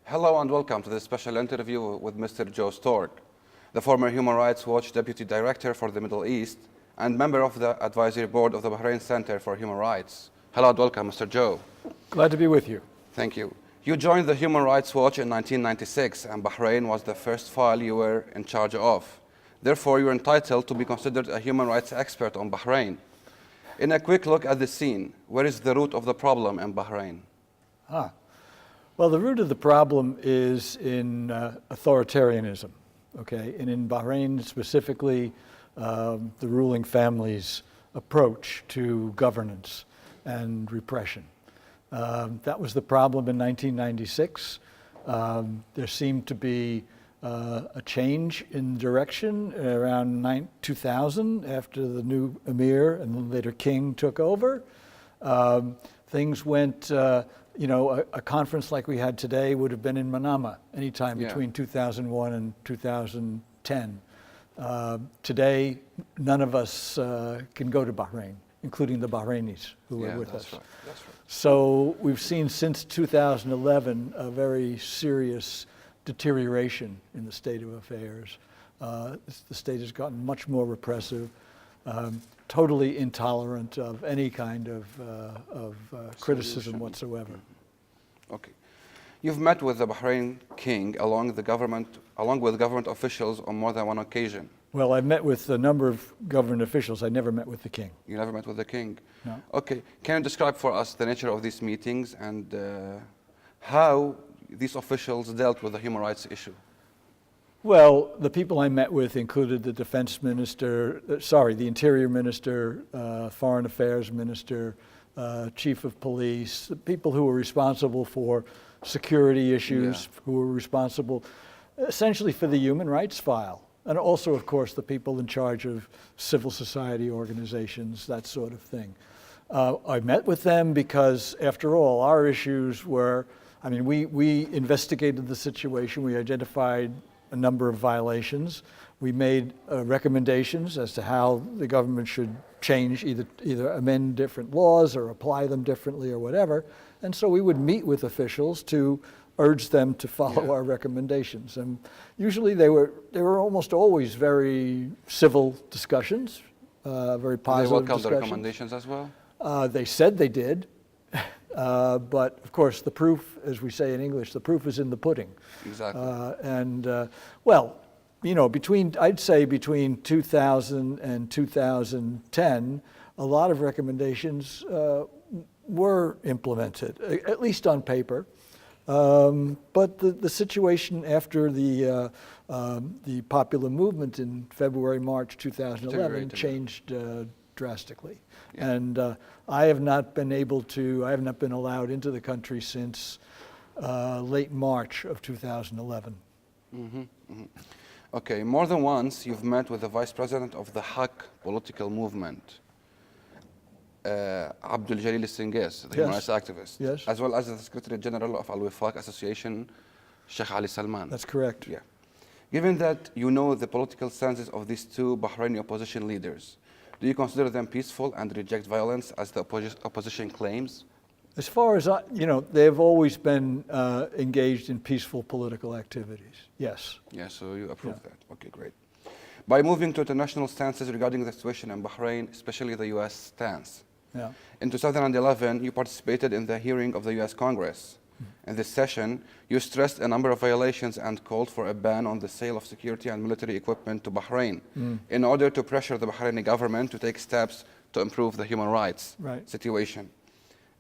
Hello and welcome to this special interview with Mr. JOE STORK, the former Human Rights Watch Deputy Director for the Middle East and member of the Advisory Board of the Bahrain Center for Human Rights. Hello and welcome, Mr. JOE. Glad to be with you. Thank you. You joined the Human Rights Watch in 1996, and Bahrain was the first file you were in charge of. Therefore, you're entitled to be considered a human rights expert on Bahrain. In a quick look at the scene, where is the root of the problem in Bahrain? Well, the root of the problem is in authoritarianism, okay? And in Bahrain specifically, the ruling family's approach to governance and repression. That was the problem in 1996. There seemed to be a change in direction around 2000 after the new emir and then later king took over. Things went, a conference like we had today would have been in Manama anytime between 2001 and 2010. Today, none of us can go to Bahrain, including the Bahrainis who were with us. Right. That's right. So we've seen since 2011 a very serious deterioration in the state of affairs. The state has gotten much more repressive, totally intolerant of any kind of criticism whatsoever. Okay. You've met with the Bahrain king along with government officials on more than one occasion. Well, I've met with a number of government officials. I never met with the king. You never met with the king? No. Okay. Can you describe for us the nature of these meetings and how these officials dealt with the human rights issue? Well, the people I met with included the defense minister, the interior minister, foreign affairs minister, chief of police, the people who were responsible for security issues, who were responsible essentially for the human rights file. And also, of course, the people in charge of civil society organizations, that sort of thing. I met with them because, after all, our issues were, we investigated the situation, we identified a number of violations. We made recommendations as to how the government should change, either amend different laws or apply them differently or whatever. And so we would meet with officials to urge them to follow our recommendations. And usually they were almost always very civil discussions, very positive discussions. They welcomed the recommendations as well? They said they did. But of course, the proof, as we say in English, the proof is in the pudding. Exactly. I'd say between 2000 and 2010, a lot of recommendations were implemented, at least on paper. But the situation after the popular movement in February, March 2011 changed drastically. Yeah. And I have not been allowed into the country since late March of 2011. Mm-hmm. Mm-hmm. Okay, more than once you've met with the vice president of the Haq political movement, Abdul Jalil al-Singis, the human rights activist, as well as the Secretary General of Al-Wifaq Association, Sheikh Ali Salman. That's correct. Yeah. Given that you know the political stances of these two Bahraini opposition leaders, do you consider them peaceful and reject violence as the opposition claims? As far as they have always been engaged in peaceful political activities. Yes. Yeah, so you approve that. Okay, great. By moving to international stances regarding the situation in Bahrain, especially the U.S. stance. Yeah. In 2011, you participated in the hearing of the U.S. Congress. In this session, you stressed a number of violations and called for a ban on the sale of security and military equipment to Bahrain in order to pressure the Bahraini government to take steps to improve the human rights situation.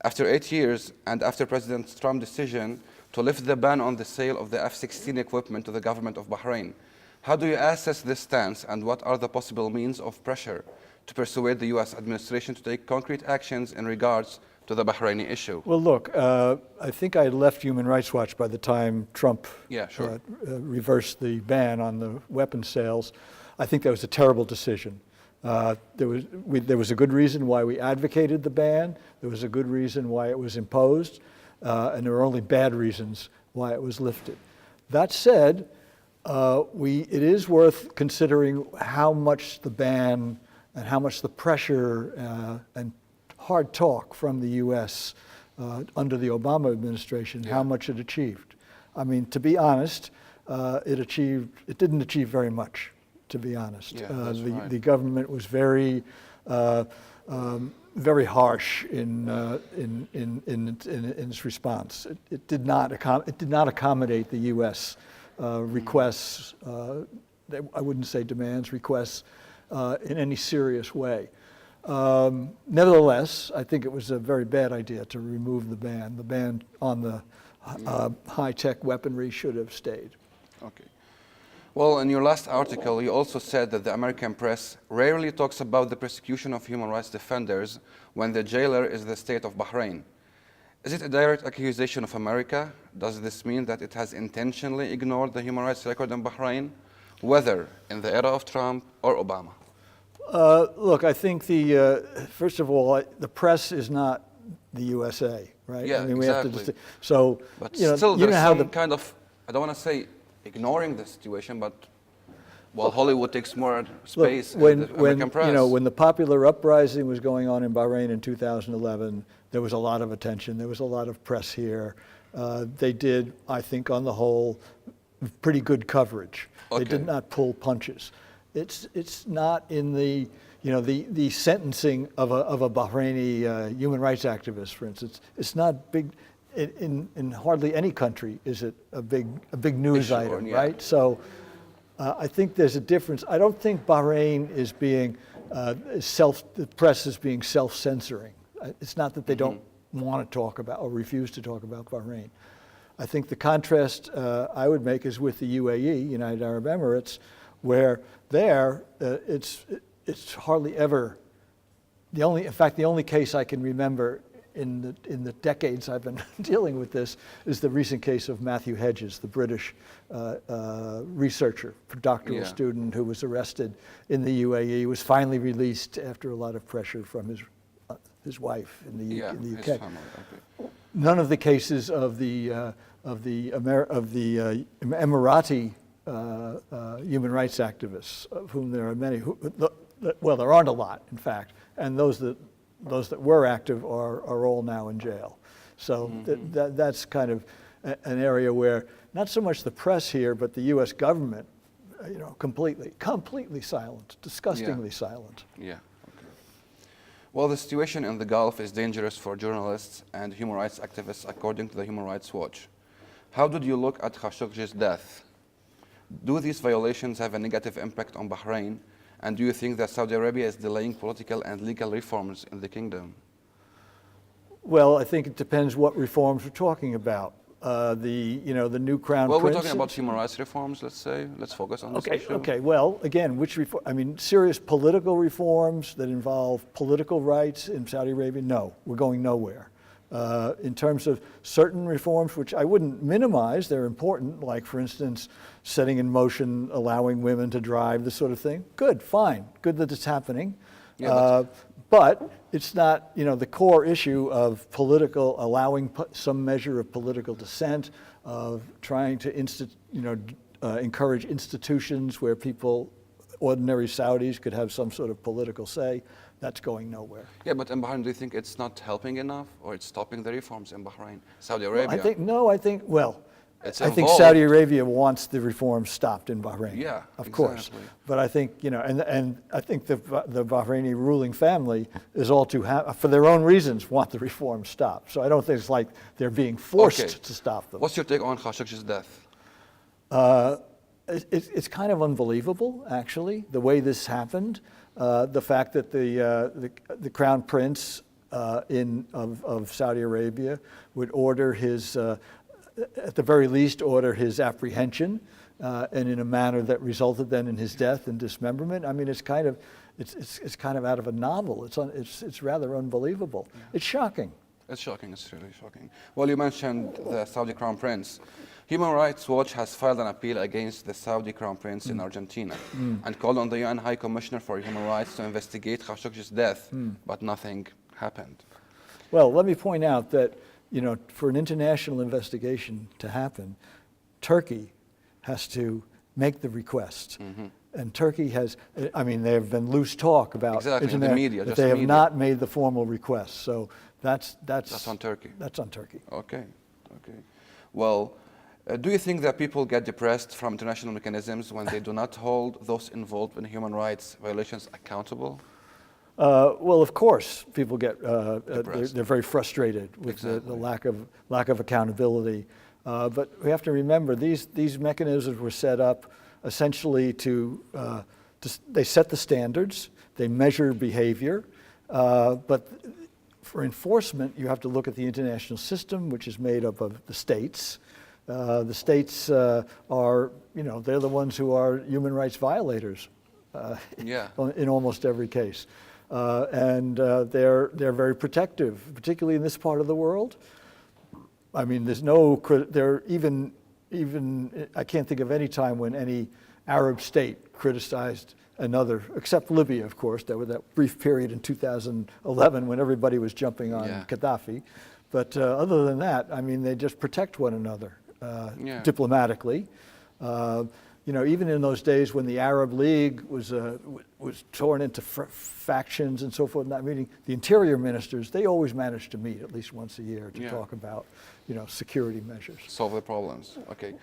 After 8 years, and after President Trump's decision to lift the ban on the sale of the F-16 equipment to the government of Bahrain, how do you assess this stance, and what are the possible means of pressure to persuade the U.S. administration to take concrete actions in regards to the Bahraini issue? Well, look, I think I had left Human Rights Watch by the time Trump reversed the ban on the weapons sales. I think that was a terrible decision. There was a good reason why we advocated the ban. There was a good reason why it was imposed. And there were only bad reasons why it was lifted. That said, it is worth considering how much the ban and how much the pressure and hard talk from the U.S. Under the Obama administration, how much it achieved. I mean, to be honest, it didn't achieve very much, to be honest. Yeah, that's right. The government was very very harsh in its response. It did not accommodate the U.S. Requests. I wouldn't say demands, requests in any serious way. Nevertheless, I think it was a very bad idea to remove the ban. The ban on the high-tech weaponry should have stayed. Okay. Well, in your last article, you also said that the American press rarely talks about the persecution of human rights defenders when the jailer is the state of Bahrain. Is it a direct accusation of America? Does this mean that it has intentionally ignored the human rights record in Bahrain, whether in the era of Trump or Obama? Look, I think first of all, the press is not the USA, right? Yeah, I mean, exactly. We have to so, But you know, still, you there's know how some kind of, I don't want to say ignoring the situation, but well, Hollywood takes more space in the American press. You know, when the popular uprising was going on in Bahrain in 2011, there was a lot of attention. There was a lot of press here. They did, I think, on the whole, pretty good coverage. Okay. They did not pull punches. It's not in the, you know, the sentencing of a Bahraini human rights activist, for instance. It's not big. In hardly any country is it a big news item, yeah. right? So I think there's a difference. I don't think Bahrain is being the press is being self-censoring. It's not that they don't want to talk about or refuse to talk about Bahrain. I think the contrast I would make is with the UAE, United Arab Emirates, where there it's hardly ever in fact the only case I can remember in the decades I've been dealing with this is the recent case of Matthew Hedges, the British researcher, doctoral student who was arrested in the UAE, was finally released after a lot of pressure from his wife in the UK. His family, okay. None of the cases of the Emirati human rights activists, of whom there are many, well, there aren't a lot, in fact, and those that were active are all now in jail. So that's kind of an area where not so much the press here, but the U.S. government, you know, completely silent, disgustingly silent. Yeah. Okay. Well, the situation in the Gulf is dangerous for journalists and human rights activists, according to the Human Rights Watch. How did you look at Khashoggi's death? Do these violations have a negative impact on Bahrain? And do you think that Saudi Arabia is delaying political and legal reforms in the kingdom? Well, I think it depends what reforms we're talking about. The new crown prince. Well, we're talking about human rights reforms, let's say. Let's focus on this issue. Okay. Well, again, which reform? I mean, serious political reforms that involve political rights in Saudi Arabia? No, we're going nowhere. In terms of certain reforms, which I wouldn't minimize, they're important, like, for instance, setting in motion, allowing women to drive, this sort of thing. Good, fine, good that it's happening. Yeah, but it's not, you know, the core issue of allowing some measure of political dissent, of trying to encourage institutions where ordinary Saudis could have some sort of political say. That's going nowhere. Yeah, but in Bahrain, do you think it's not helping enough, or it's stopping the reforms in Bahrain? Saudi Arabia? I think Saudi Arabia wants the reforms stopped in Bahrain. Yeah, of course. But I think, you know, and I think the Bahraini ruling family is all too for their own reasons, want the reforms stopped. So I don't think it's like they're being forced to stop them. What's your take on Khashoggi's death? It's kind of unbelievable, actually, the way this happened. The fact that the crown prince of Saudi Arabia would order at the very least, order his apprehension, and in a manner that resulted then in his death and dismemberment. I mean, it's kind of out of a novel. It's rather unbelievable. Yeah. It's shocking. It's shocking. It's really shocking. Well, you mentioned the Saudi crown prince. Human Rights Watch has filed an appeal against the Saudi crown prince in Argentina and called on the UN High Commissioner for Human Rights to investigate Khashoggi's death, but nothing happened. Well, let me point out that, you know, for an international investigation to happen, Turkey has to make the request. And Turkey has, I mean, there have been loose talk about the media, but they have not made the formal request. So that's on Turkey. That's on Turkey. Okay. Well, Do you think that people get depressed from international mechanisms when they do not hold those involved in human rights violations accountable? Well, of course, people get Depressed. they're very frustrated with the lack of accountability. But we have to remember these mechanisms were set up essentially to they set the standards, they measure behavior, but for enforcement, you have to look at the international system, which is made up of the states. The states are, they're the ones who are human rights violators in almost every case. And they're very protective, particularly in this part of the world. I mean, I can't think of any time when any Arab state criticized another, except Libya, of course. There was that brief period in 2011 when everybody was jumping on Gaddafi. But other than that, I mean, they just protect one another diplomatically. Even in those days when the Arab League was torn into factions and so forth in that meeting, the interior ministers, they always managed to meet at least once a year to talk about, security measures. Solve the problems. Okay.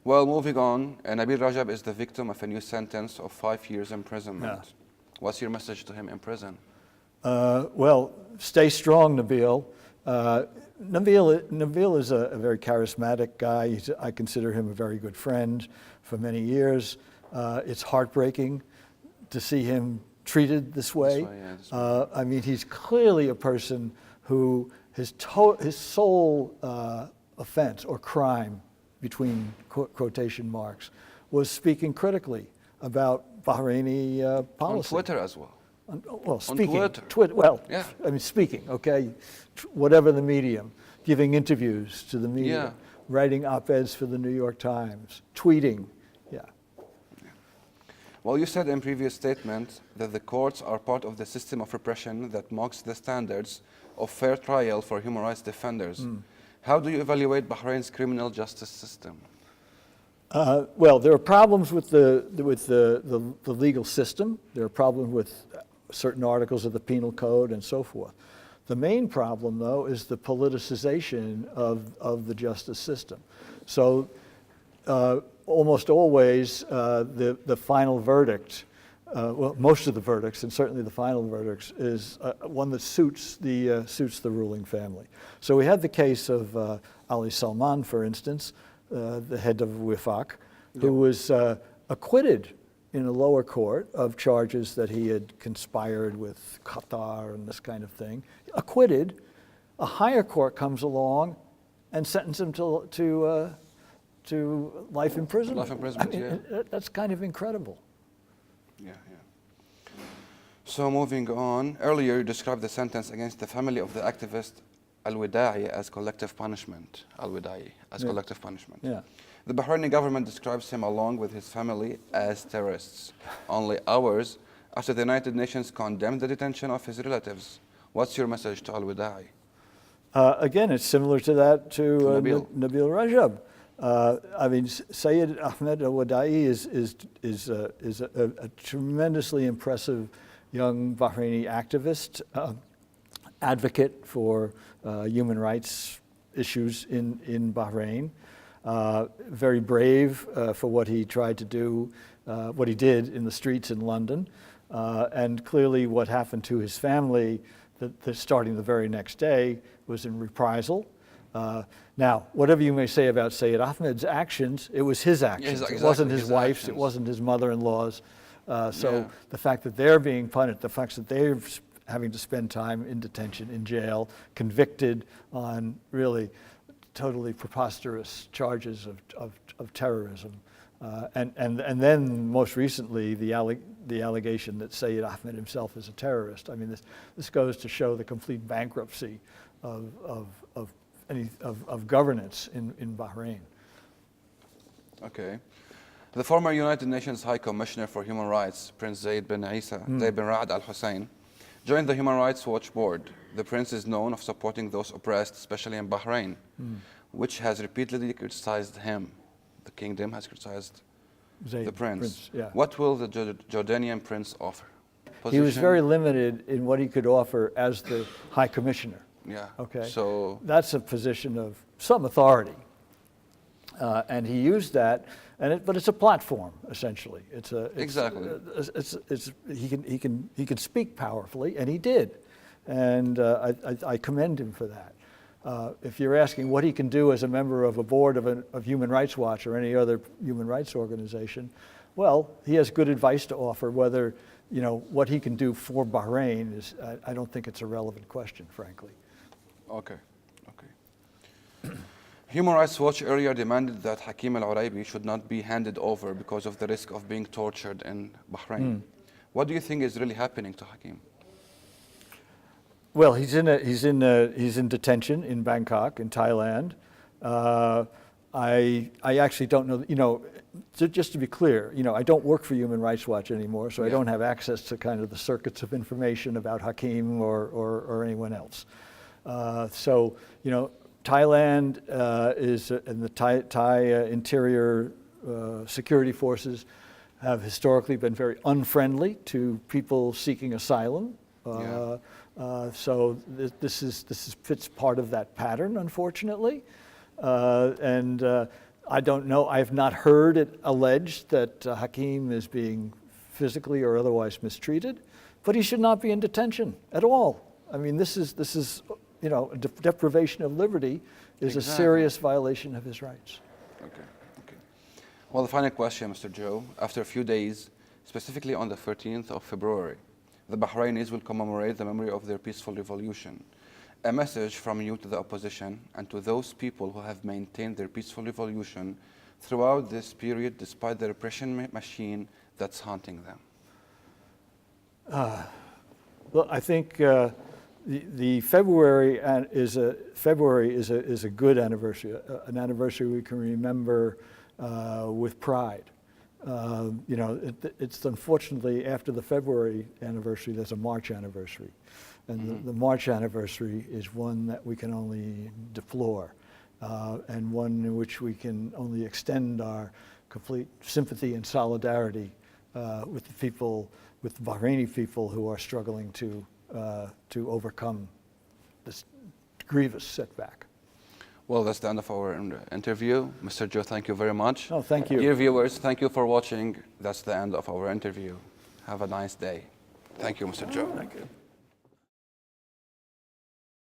Well, moving on, Nabil Rajab is the victim of a new sentence of 5 years imprisonment. Yeah. What's your message to him in prison? Well, stay strong, Nabil. Nabil is a very charismatic guy. I consider him a very good friend for many years. It's heartbreaking to see him treated this way. I mean, he's clearly a person who his sole offense or crime, between quotation marks, was speaking critically about Bahraini policy. On Twitter as well. Well, speaking. On Twitter. I mean, speaking, okay, whatever the medium, giving interviews to the media, writing op-eds for the New York Times, tweeting, Well, you said in previous statement that the courts are part of the system of repression that mocks the standards of fair trial for human rights defenders. How do you evaluate Bahrain's criminal justice system? Well, there are problems with the legal system. There are problems with certain articles of the penal code and so forth. The main problem, though, is the politicization of the justice system. So almost always the final verdict, well, most of the verdicts, and certainly the final verdicts, is one that suits the ruling family. So we had the case of Ali Salman, for instance, the head of Wifaq, who was acquitted in a lower court of charges that he had conspired with Qatar and this kind of thing. Acquitted. A higher court comes along and sentences him to life imprisonment. Life imprisonment, I mean, that's kind of incredible. Yeah. So moving on, earlier you described the sentence against the family of the activist Al-Wada'i as collective punishment. Collective punishment. Yeah. The Bahraini government describes him along with his family as terrorists. Only hours after the United Nations condemned the detention of his relatives. What's your message to Al-Wada'i? Again, it's similar to that to Nabil Rajab. I mean, Sayyid Ahmed Al-Wada'i is a tremendously impressive young Bahraini activist, advocate for human rights issues in Bahrain. Very brave for what he tried to do, what he did in the streets in London, and clearly what happened to his family, starting the very next day, was in reprisal. Now, whatever you may say about Sayyid Ahmed's actions, it was his actions. Yes, exactly, it wasn't his wife's, actions. It wasn't his mother-in-law's. The fact that they're being punished, the fact that they're having to spend time in detention, in jail, convicted on really totally preposterous charges of terrorism. And then most recently, the allegation that Sayyid Ahmed himself is a terrorist. I mean, this goes to show the complete bankruptcy of governance in Bahrain. Okay. The former United Nations High Commissioner for Human Rights, Prince Zayed bin Ra'ad Al Hussein, joined the Human Rights Watch Board. The prince is known of supporting those oppressed, especially in Bahrain, which has repeatedly criticized him. The kingdom has criticized the prince. What will the Jordanian prince offer? He was very limited in what he could offer as the High Commissioner. Yeah. Okay. So that's a position of some authority. And he used that, but it's a platform essentially. Exactly. He can speak powerfully, and he did, and I commend him for that. If you're asking what he can do as a member of a board of Human Rights Watch or any other human rights organization, well, he has good advice to offer. Whether what he can do for Bahrain is, I don't think it's a relevant question, frankly. Okay. Human Rights Watch earlier demanded that Hakim al-Uraibi should not be handed over because of the risk of being tortured in Bahrain. What do you think is really happening to Hakim? Well, he's in detention in Bangkok, in Thailand. I actually don't know. Just to be clear, I don't work for Human Rights Watch anymore, so I don't have access to kind of the circuits of information about Hakim or anyone else. So Thailand and the Thai interior security forces have historically been very unfriendly to people seeking asylum. So this fits part of that pattern, unfortunately. And I don't know. I have not heard it alleged that Hakim is being physically or otherwise mistreated, but he should not be in detention at all. I mean, this is deprivation of liberty is a serious violation of his rights. Okay. Well, the final question, Mr. Joe. After a few days, specifically on the 13th of February, the Bahrainis will commemorate the memory of their peaceful revolution. A message from you to the opposition and to those people who have maintained their peaceful revolution throughout this period despite the repression machine that's haunting them. Well, I think the February is a good anniversary, an anniversary we can remember with pride. It's unfortunately after the February anniversary, there's a March anniversary. And the March anniversary is one that we can only deplore, and one in which we can only extend our complete sympathy and solidarity with the people, with the Bahraini people who are struggling to overcome this grievous setback. Well, that's the end of our interview. Mr. Joe, thank you very much. Oh, thank you. Dear viewers, thank you for watching. That's the end of our interview. Have a nice day. Thank you, Mr. Joe. Thank you.